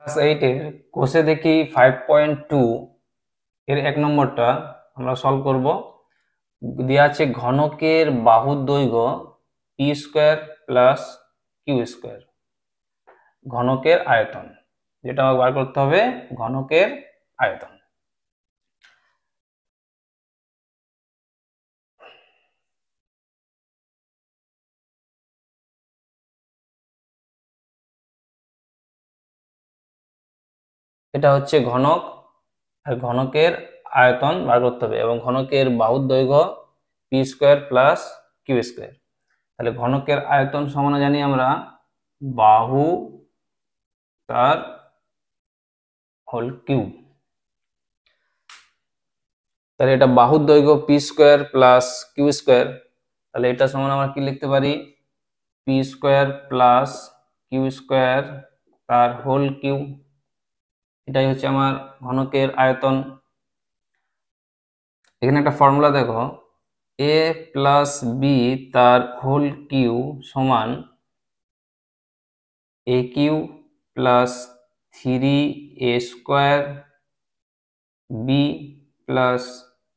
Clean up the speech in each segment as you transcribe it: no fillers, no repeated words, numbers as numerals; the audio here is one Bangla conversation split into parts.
ক্লাস 8 এর কোষে দেখি 5.2 এর 1 নম্বরটা আমরা সলভ করব। দেওয়া আছে ঘনকের বাহুর দৈর্ঘ্য P square plus Q square, ঘনকের আয়তন, যেটা আমাকে বার করতে হবে ঘনকের আয়তন। এটা হচ্ছে ঘনক, আর ঘনকের আয়তন বার করতে হবে, এবং ঘনকের বাহুর দৈর্ঘ্য P square plus Q square. তাহলে ঘনকের আয়তন সমান জানি আমরা বাহু তার হোল কিউব। তাহলে এটা বাহুর দৈর্ঘ্য P square plus Q square, তাহলে এটা সমান আমরা কি লিখতে পারি P square plus Q square তার হোল কিউব। এটাই হচ্ছে আমার ঘনকের আয়তন। এখানে একটা ফর্মুলা দেখো, এ প্লাস বি তার হোল কিউ সমান A cube plus 3a square B plus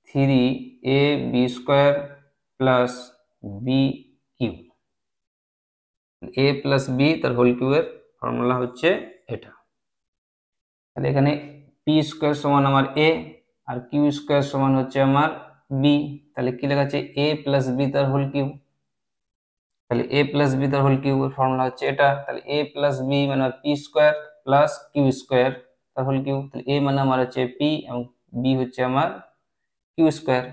3ab square plus B cube. A plus B তার হোল কিউবের ফর্মুলা হচ্ছে এটা। তাহলে এখানে পি স্কোয়ার সমান আমার এ, আর কিউ স্কোয়ার সমান হচ্ছে আমার বি। তাহলে কি লেখা আছে এ প্লাস বি তার হোল কিউব। তাহলে এ প্লাস বি তার হোল কিউবের ফর্মুলা হচ্ছে এটা। তাহলে এ প্লাস বি মানে P square plus Q square তার হোল কিউব। তাহলে এ মানে আমার হচ্ছে পি এবং বি হচ্ছে আমার কিউ স্কোয়ার।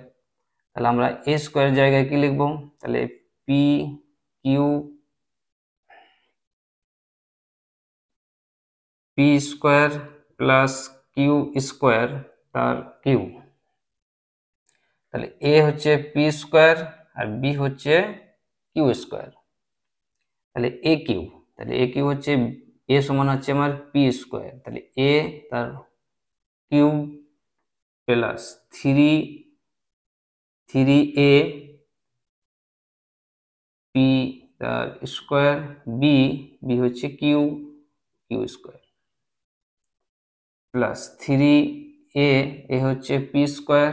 তাহলে আমরা এ স্কোয়ার জায়গায় কি লিখবো, তাহলে P Q P square plus Q square তার কিউ। তাহলে এ হচ্ছে পি স্কোয়ার আর বি হচ্ছে কিউ স্কোয়ার। তাহলে এ কিউ, তাহলে এ কিউ হচ্ছে এ সমান হচ্ছে আমার পি স্কোয়ার, তাহলে এ তার কিউব প্লাস 3a পি তার স্কোয়ার বি, বি হচ্ছে Q square plus 3a, A হচ্ছে পি স্কোয়ার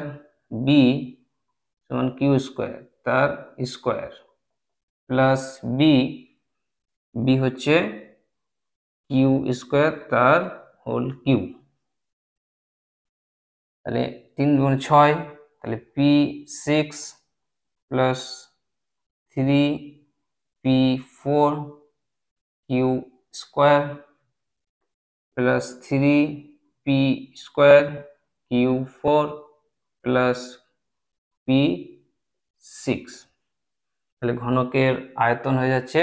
বি সমান কিউ স্কোয়ার তার স্কোয়ার প্লাস বি, বি হচ্ছে কিউ স্কোয়ার তার হোল কিউ। তাহলে 3 গুণ 6, তাহলে P 6 plus 3p4 Q square plus 3p square Q 4 plus p 6। তাহলে ঘনকের আয়তন হয়ে যাচ্ছে